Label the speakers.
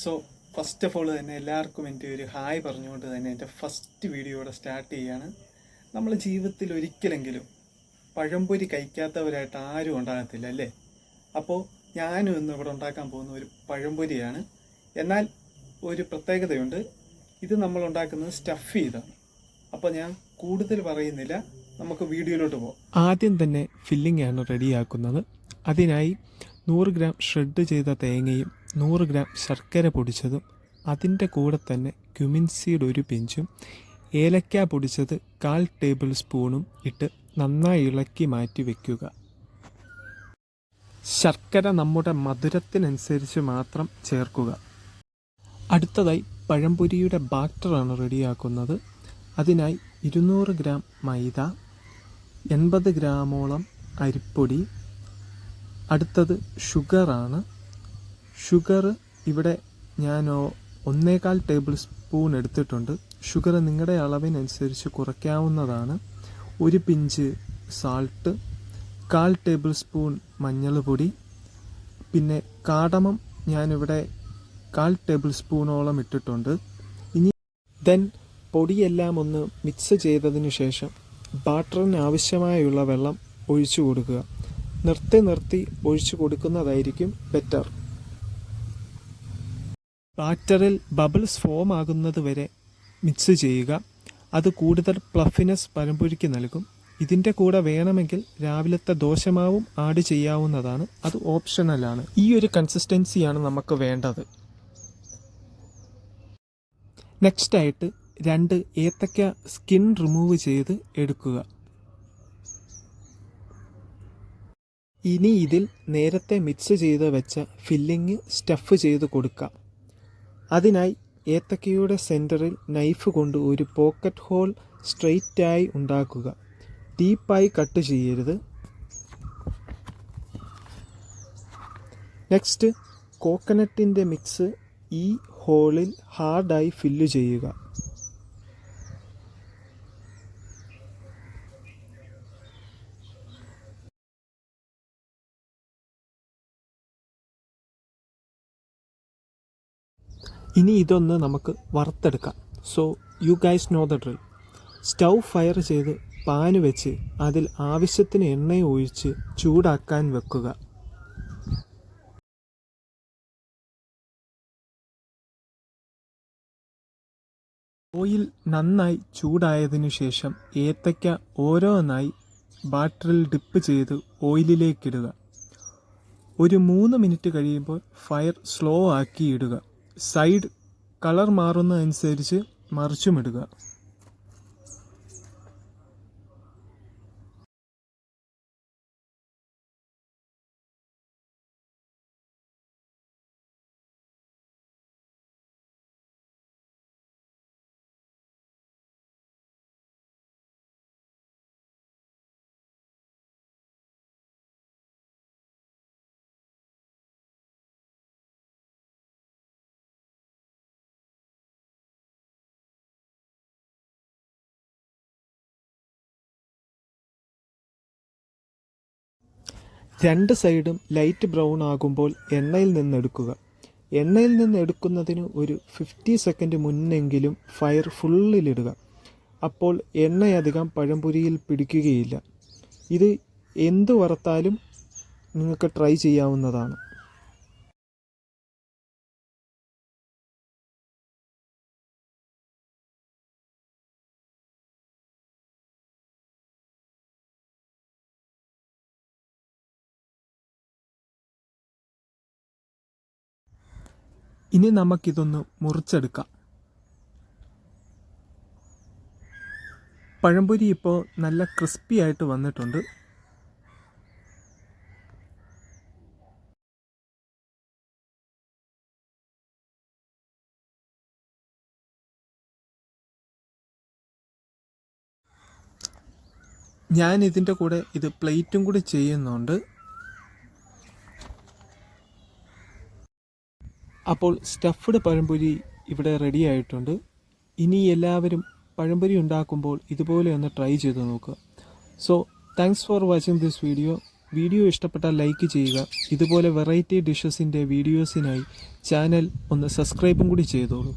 Speaker 1: So first of all തന്നെ എല്ലാവർക്കും എൻ്റെ ഒരു ഹായ് പറഞ്ഞുകൊണ്ട് തന്നെ എൻ്റെ ഫസ്റ്റ് വീഡിയോ ഇവിടെ സ്റ്റാർട്ട് ചെയ്യുകയാണ്. നമ്മൾ ജീവിതത്തിൽ ഒരിക്കലെങ്കിലും പഴംപൊരി കഴിക്കാത്തവരായിട്ട് ആരും ഉണ്ടാകത്തില്ല അല്ലേ? അപ്പോൾ ഞാനും ഇന്ന് ഇവിടെ ഉണ്ടാക്കാൻ പോകുന്ന ഒരു പഴംപൊരിയാണ്. എന്നാൽ ഒരു പ്രത്യേകതയുണ്ട്, ഇത് നമ്മൾ ഉണ്ടാക്കുന്നത് സ്റ്റഫ് ചെയ്താണ്. അപ്പോൾ ഞാൻ കൂടുതൽ പറയുന്നില്ല, നമുക്ക് വീഡിയോയിലോട്ട് പോകാം. ആദ്യം തന്നെ ഫില്ലിംഗ് ആണ് റെഡിയാക്കുന്നത്. അതിനായി 100 ഗ്രാം ഷ്രെഡ് ചെയ്ത തേങ്ങയും 100 ഗ്രാം ശർക്കര പൊടിച്ചതും അതിൻ്റെ കൂടെ തന്നെ ക്യുമിൻ സീഡ് ഒരു പിഞ്ചും ഏലക്ക പൊടിച്ചത് 1/4 ടേബിൾ സ്പൂണും ഇട്ട് നന്നായി ഇളക്കി മാറ്റി വയ്ക്കുക. ശർക്കര നമ്മുടെ മധുരത്തിനനുസരിച്ച് മാത്രം ചേർക്കുക. അടുത്തതായി പഴംപൊരിയുടെ ബാറ്ററാണ് റെഡിയാക്കുന്നത്. അതിനായി 200 ഗ്രാം മൈദ, 80 ഗ്രാമോളം അരിപ്പൊടി, അടുത്തത് ഷുഗറാണ്. ഷുഗർ ഇവിടെ ഞാൻ 1/4 ടേബിൾ സ്പൂൺ എടുത്തിട്ടുണ്ട്. ഷുഗർ നിങ്ങളുടെ അളവിനനുസരിച്ച് കുറയ്ക്കാവുന്നതാണ്. ഒരു പിഞ്ച് സാൾട്ട്, 1/4 ടേബിൾ സ്പൂൺ മഞ്ഞൾപ്പൊടി, പിന്നെ കാടമം ഞാനിവിടെ 1/4 ടേബിൾ സ്പൂണോളം ഇട്ടിട്ടുണ്ട്. ഇനി പൊടിയെല്ലാം ഒന്ന് മിക്സ് ചെയ്തതിന് ശേഷം ബാറ്ററിന് ആവശ്യമായുള്ള വെള്ളം ഒഴിച്ചു കൊടുക്കുക. നിർത്തി ഒഴിച്ചു കൊടുക്കുന്നതായിരിക്കും ബെറ്റർ. ബാറ്ററിൽ ബബിൾസ് ഫോം ആകുന്നത് വരെ മിക്സ് ചെയ്യുക. അത് കൂടുതൽ പ്ലഫിനെസ് പഴംപൊരിക്ക് നൽകും. ഇതിൻ്റെ കൂടെ വേണമെങ്കിൽ രാവിലത്തെ ദോശമാവും ആഡ് ചെയ്യാവുന്നതാണ്. അത് ഓപ്ഷണലാണ്. ഈ ഒരു കൺസിസ്റ്റൻസിയാണ് നമുക്ക് വേണ്ടത്. നെക്സ്റ്റായിട്ട് 2 ഏത്തക്ക സ്കിൻ റിമൂവ് ചെയ്ത് എടുക്കുക. ഇനി ഇതിൽ നേരത്തെ മിക്സ് ചെയ്ത് വെച്ച ഫില്ലിങ് സ്റ്റഫ് ചെയ്ത് കൊടുക്കാം. അതിനായി ഏത്തക്കയുടെ സെൻറ്ററിൽ നൈഫ് കൊണ്ട് ഒരു പോക്കറ്റ് ഹോൾ സ്ട്രെയിറ്റായി ഉണ്ടാക്കുക. ഡീപ്പായി കട്ട് ചെയ്യരുത്. നെക്സ്റ്റ് കോക്കനട്ടിൻ്റെ മിക്സ് ഈ ഹോളിൽ ഹാർഡായി ഫില്ല് ചെയ്യുക. ഇനി ഇതൊന്ന് നമുക്ക് വറുത്തെടുക്കാം. So you guys know the drill. Stove fire ചെയ്ത് പാന് വെച്ച് അതിൽ ആവശ്യത്തിന് എണ്ണ ഒഴിച്ച് ചൂടാക്കാൻ വെക്കുക. ഓയിൽ നന്നായി ചൂടായതിനു ശേഷം ഏത്തയ്ക്ക ഓരോന്നായി ബാറ്ററിൽ ഡിപ്പ് ചെയ്ത് ഓയിലിലേക്കിടുക. ഒരു 3 മിനിറ്റ് കഴിയുമ്പോൾ ഫയർ സ്ലോ ആക്കി ഇടുക. സൈഡ് കളർ മാറുന്നതനുസരിച്ച് മറിച്ചുമിടുക. രണ്ട് സൈഡും ലൈറ്റ് ബ്രൗൺ ആകുമ്പോൾ എണ്ണയിൽ നിന്നെടുക്കുക. എണ്ണയിൽ നിന്ന് എടുക്കുന്നതിന് ഒരു 50 സെക്കൻഡ് മുന്നെങ്കിലും ഫയർ ഫുള്ളിലിടുക. അപ്പോൾ എണ്ണയധികം പഴംപൊരിയിൽ പിടിക്കുകയില്ല. ഇത് എന്ത് വറുത്താലും നിങ്ങൾക്ക് ട്രൈ ചെയ്യാവുന്നതാണ്. ഇനി നമുക്കിതൊന്ന് മുറിച്ചെടുക്കാം. പഴംപൊരി ഇപ്പോൾ നല്ല ക്രിസ്പി ആയിട്ട് വന്നിട്ടുണ്ട്. ഞാൻ ഇതിൻ്റെ കൂടെ ഇത് പ്ലേറ്റും കൂടി ചെയ്യുന്നുണ്ട്. അപ്പോൾ സ്റ്റഫ്ഡ് പഴംപൊരി ഇവിടെ റെഡി ആയിട്ടുണ്ട്. ഇനി എല്ലാവരും പഴംപൊരി ഉണ്ടാക്കുമ്പോൾ ഇതുപോലെ ഒന്ന് ട്രൈ ചെയ്ത് നോക്കുക. So thanks for watching this video. Video ഇഷ്ടപ്പെട്ടാൽ ലൈക്ക് ചെയ്യുക. ഇതുപോലെ വെറൈറ്റി ഡിഷസിൻ്റെ വീഡിയോസിനായി ചാനൽ ഒന്ന് സബ്സ്ക്രൈബും കൂടി ചെയ്തോളൂ.